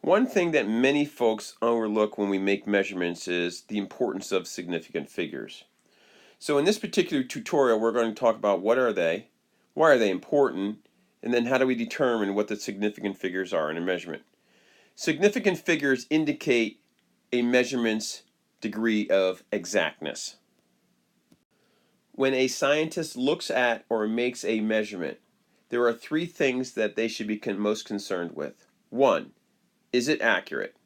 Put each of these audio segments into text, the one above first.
One thing that many folks overlook when we make measurements is the importance of significant figures. So in this particular tutorial, we're going to talk about what are they, why are they important, and then how do we determine what the significant figures are in a measurement. Significant figures indicate a measurement's degree of exactness. When a scientist looks at or makes a measurement, there are three things that they should be most concerned with. 1. Is it accurate?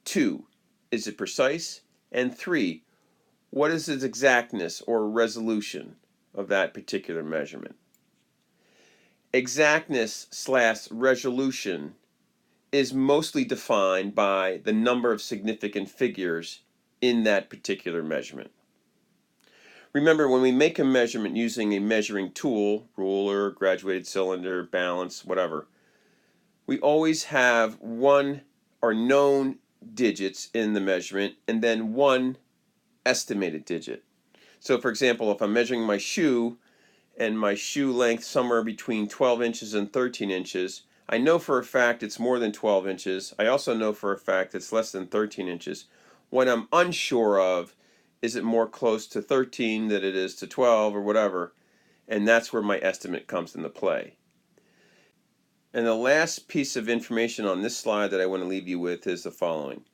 2. Is it precise? And 3. What is its exactness or resolution of that particular measurement? Exactness/resolution is mostly defined by the number of significant figures in that particular measurement. Remember, when we make a measurement using a measuring tool, ruler, graduated cylinder, balance, whatever, we always have one or known digits in the measurement and then one estimated digit. So for example, if I'm measuring my shoe and my shoe length somewhere between 12 inches and 13 inches, I know for a fact it's more than 12 inches. I also know for a fact it's less than 13 inches. What I'm unsure of is it more close to 13 than it is to 12 or whatever, and that's where my estimate comes into play. And the last piece of information on this slide that I want to leave you with is the following.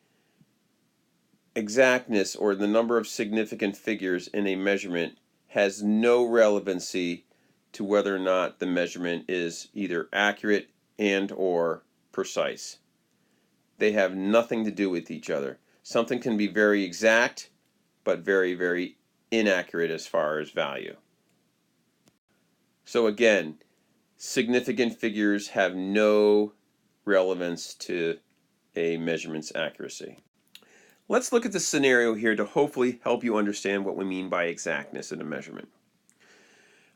Exactness, or the number of significant figures in a measurement, has no relevancy to whether or not the measurement is either accurate and or precise. They have nothing to do with each other. Something can be very exact, but very, very inaccurate as far as value. So again, significant figures have no relevance to a measurement's accuracy. Let's look at the scenario here to hopefully help you understand what we mean by exactness in a measurement.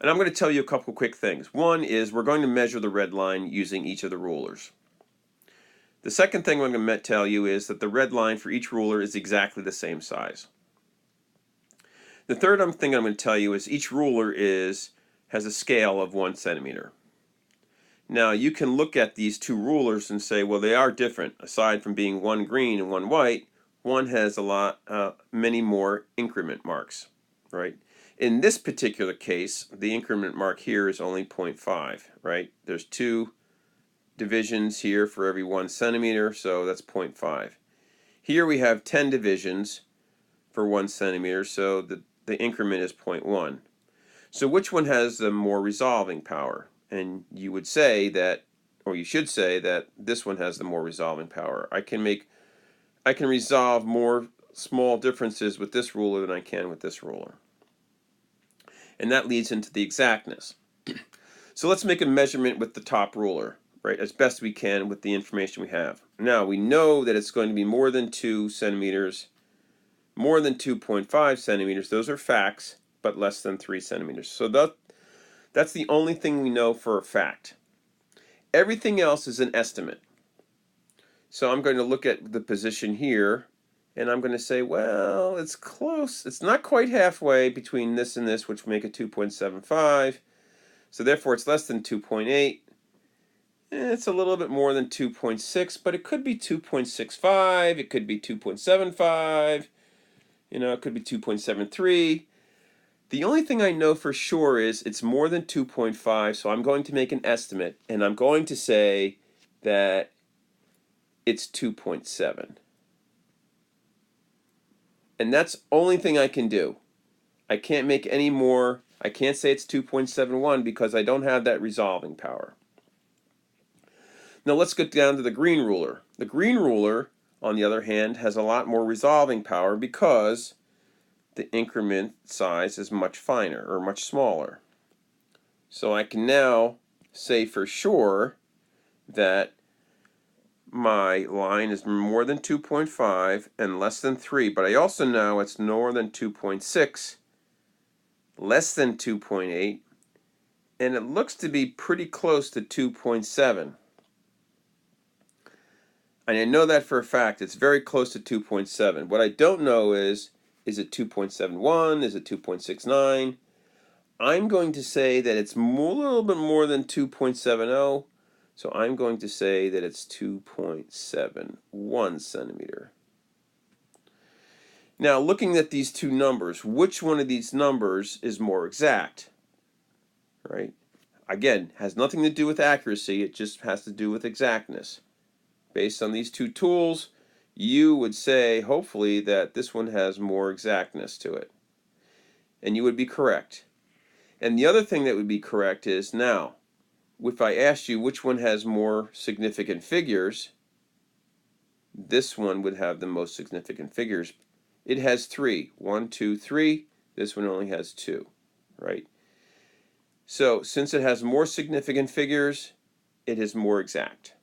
And I'm going to tell you a couple quick things. One is we're going to measure the red line using each of the rulers. The second thing I'm going to tell you is that the red line for each ruler is exactly the same size. The third thing I'm going to tell you is each ruler has a scale of 1 centimeter. Now you can look at these two rulers and say, well, they are different. Aside from being one green and one white, one has many more increment marks, right? In this particular case, the increment mark here is only 0.5, right? There's 2 divisions here for every 1 centimeter, so that's 0.5. Here we have 10 divisions for 1 centimeter, so the increment is 0.1. So which one has the more resolving power? And you would say that, or you should say that this one has the more resolving power. I can resolve more small differences with this ruler than I can with this ruler. And that leads into the exactness. So let's make a measurement with the top ruler, right, as best we can with the information we have. Now we know that it's going to be more than 2 centimeters, more than 2.5 centimeters. Those are facts, but less than 3 centimeters. So that's the only thing we know for a fact. Everything else is an estimate. So I'm going to look at the position here, and I'm going to say, well, it's close. It's not quite halfway between this and this, which would make it 2.75. So therefore, it's less than 2.8. It's a little bit more than 2.6, but it could be 2.65. It could be 2.75. It could be 2.73. The only thing I know for sure is it's more than 2.5, so I'm going to make an estimate, and I'm going to say that it's 2.7. And that's the only thing I can do. I can't make any more. I can't say it's 2.71 because I don't have that resolving power. Now let's get down to the green ruler. The green ruler, on the other hand, has a lot more resolving power because the increment size is much finer or much smaller. So I can now say for sure that my line is more than 2.5 and less than 3, but I also know it's more than 2.6, less than 2.8, and it looks to be pretty close to 2.7. And I know that for a fact. It's very close to 2.7. What I don't know is it 2.71? Is it 2.69? I'm going to say that it's a little bit more than 2.70, So I'm going to say that it's 2.71 centimeter. Now, looking at these two numbers, which one of these numbers is more exact? Right? Again, has nothing to do with accuracy, it just has to do with exactness. Based on these two tools, you would say, hopefully, that this one has more exactness to it. And you would be correct. And the other thing that would be correct is, now, if I asked you which one has more significant figures, this one would have the most significant figures. It has 3. 1, 2, 3. This one only has 2, right? So since it has more significant figures, it is more exact.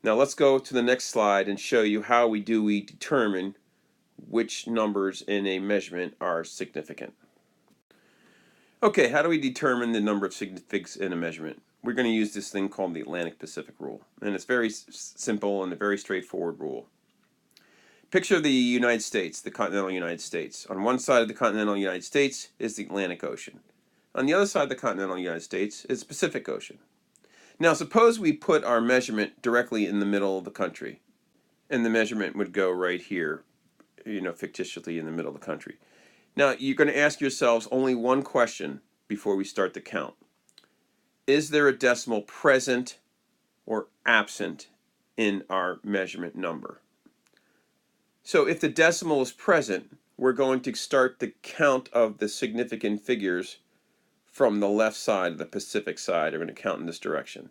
Now let's go to the next slide and show you how we determine which numbers in a measurement are significant. Okay, how do we determine the number of SigFigs in a measurement? We're going to use this thing called the Atlantic Pacific rule, and it's very simple and a very straightforward rule. Picture the United States, the continental United States. On one side of the continental United States is the Atlantic Ocean. On the other side of the continental United States is the Pacific Ocean. Now suppose we put our measurement directly in the middle of the country, and the measurement would go right here, fictitiously in the middle of the country. Now you're going to ask yourselves only one question before we start the count. Is there a decimal present or absent in our measurement number? So if the decimal is present, we're going to start the count of the significant figures from the left side of the Pacific side. We're going to count in this direction.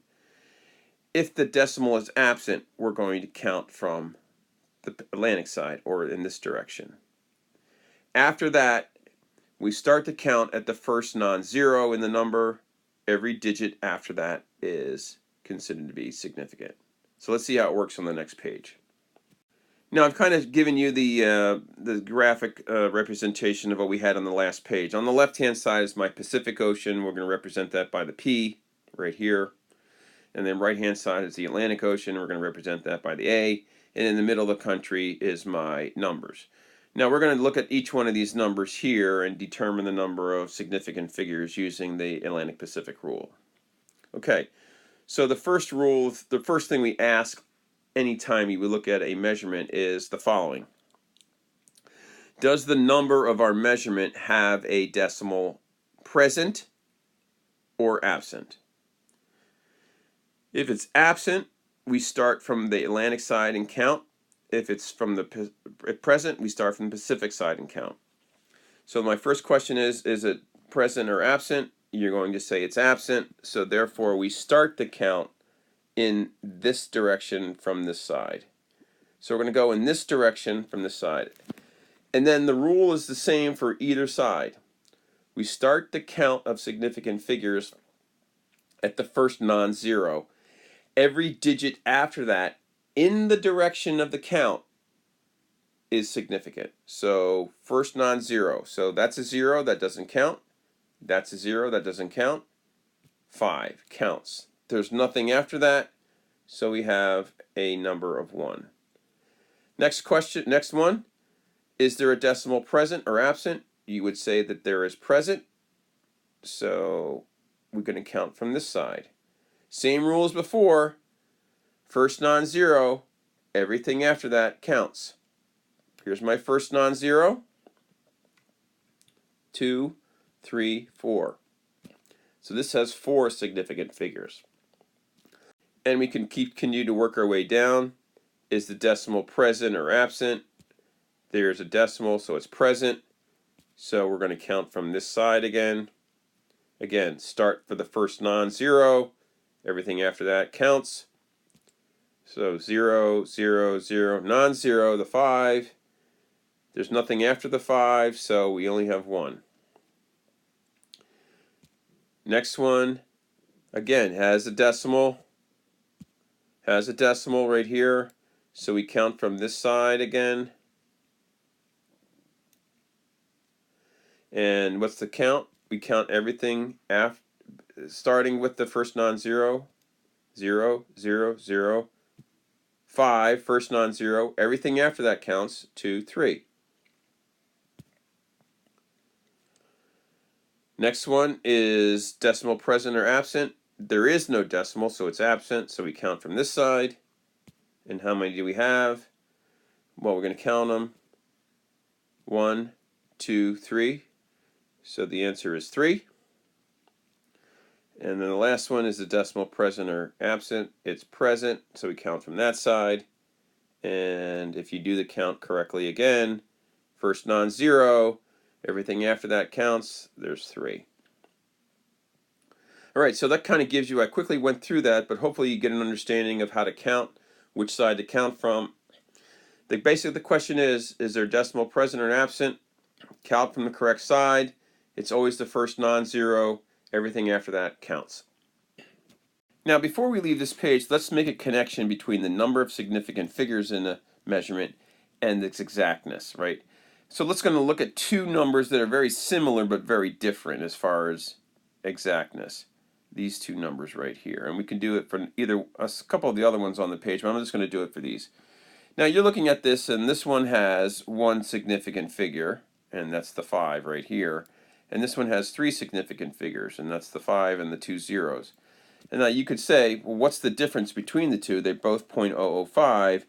If the decimal is absent, we're going to count from the Atlantic side, or in this direction. After that, we start to count at the first non-zero in the number. Every digit after that is considered to be significant. So let's see how it works on the next page. Now I've kind of given you the graphic representation of what we had on the last page. On the left-hand side is my Pacific Ocean. We're going to represent that by the P right here. And then right-hand side is the Atlantic Ocean. We're going to represent that by the A. And in the middle of the country is my numbers. Now we're going to look at each one of these numbers here and determine the number of significant figures using the Atlantic Pacific rule. Okay, so the first thing we ask anytime you look at a measurement is the following. Does the number of our measurement have a decimal present or absent? If it's absent, we start from the Atlantic side and count. If it's from the present, we start from the Pacific side and count. So my first question is it present or absent? You're going to say it's absent, so therefore we start the count in this direction from this side. So we're going to go in this direction from this side. And then the rule is the same for either side. We start the count of significant figures at the first non-zero. Every digit after that in the direction of the count is significant. So first non-zero. So that's a 0, that doesn't count. That's a 0, that doesn't count. 5 counts. There's nothing after that, so we have a number of 1. Next one, is there a decimal present or absent? You would say that there is present, so we're going to count from this side. Same rule as before, first non-zero, everything after that counts. Here's my first non-zero, 2, 3, 4. So this has 4 significant figures. And we can continue to work our way down. Is the decimal present or absent? There's a decimal, so it's present. So we're going to count from this side again. Again, start for the first non-zero. Everything after that counts. So 0, 0, 0, non-zero, the 5. There's nothing after the 5, so we only have 1. Next one, again, has a decimal right here, so we count from this side again. And what's the count? We count everything starting with the first non-zero, 0, 0, 0, 5, first non-zero. Everything after that counts, 2, 3. Next one is decimal present or absent. there is no decimal, so it's absent, so we count from this side. And how many do we have? Well, we're going to count them. 1, 2, 3. So the answer is 3. And then the last one is the decimal present or absent. It's present, so we count from that side. And if you do the count correctly again, first non-zero, everything after that counts, there's 3. All right, so that kind of gives you, I quickly went through that, but hopefully you get an understanding of how to count, which side to count from. Basically, the question is there decimal present or absent? Count from the correct side. It's always the first non-zero. Everything after that counts. Now, before we leave this page, let's make a connection between the number of significant figures in a measurement and its exactness, right? So let's going to look at two numbers that are very similar but very different as far as exactness. These two numbers right here. And we can do it for either a couple of the other ones on the page, but I'm just going to do it for these. Now you're looking at this, and this one has one significant figure, and that's the 5 right here. And this one has 3 significant figures, and that's the 5 and the 2 zeros. And now you could say, well, what's the difference between the two? They're both 0.005.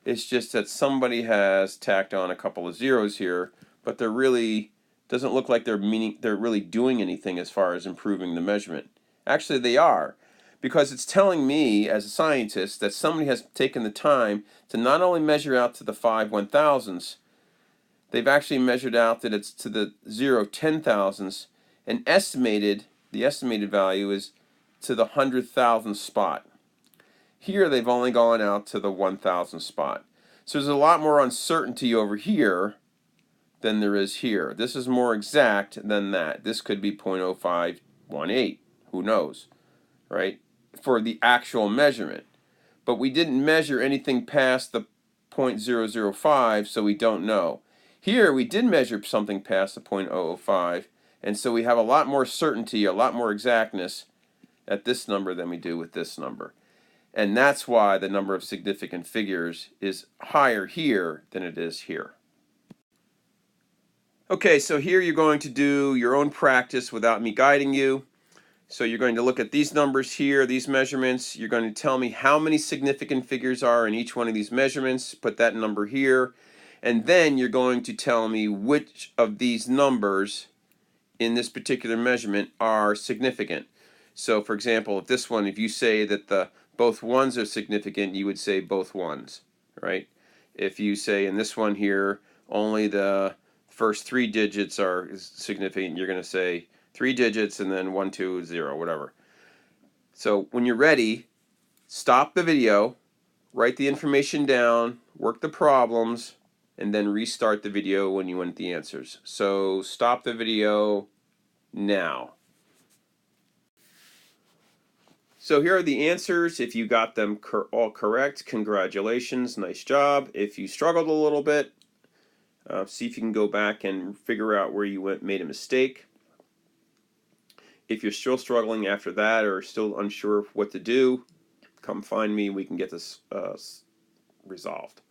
It's just that somebody has tacked on a couple of zeros here, but they're really, doesn't look like they're really doing anything as far as improving the measurement. Actually, they are, because it's telling me as a scientist that somebody has taken the time to not only measure out to the 5 1,000ths, they've actually measured out that it's to the 0 10,000ths, and the estimated value is to the 100,000th spot. Here they've only gone out to the 1,000th spot. So there's a lot more uncertainty over here than there is here. This is more exact than that. This could be 0.0518. Who knows, right? For the actual measurement. But we didn't measure anything past the 0.005, so we don't know. Here we did measure something past the 0.005, and so we have a lot more certainty, a lot more exactness at this number than we do with this number. And that's why the number of significant figures is higher here than it is here. Okay, so here you're going to do your own practice without me guiding you. So you're going to look at these numbers here, these measurements. You're going to tell me how many significant figures are in each one of these measurements. Put that number here. And then you're going to tell me which of these numbers in this particular measurement are significant. So for example, if you say that both ones are significant, you would say both ones, right? If you say in this one here, only the first 3 digits are significant, you're going to say 3 digits and then 1, 2, 0, whatever. So when you're ready, stop the video, write the information down, work the problems, and then restart the video when you want the answers. So stop the video now. So here are the answers. If you got them all correct, congratulations, nice job. If you struggled a little bit, see if you can go back and figure out where you made a mistake. If you're still struggling after that or still unsure what to do, come find me. We can get this resolved.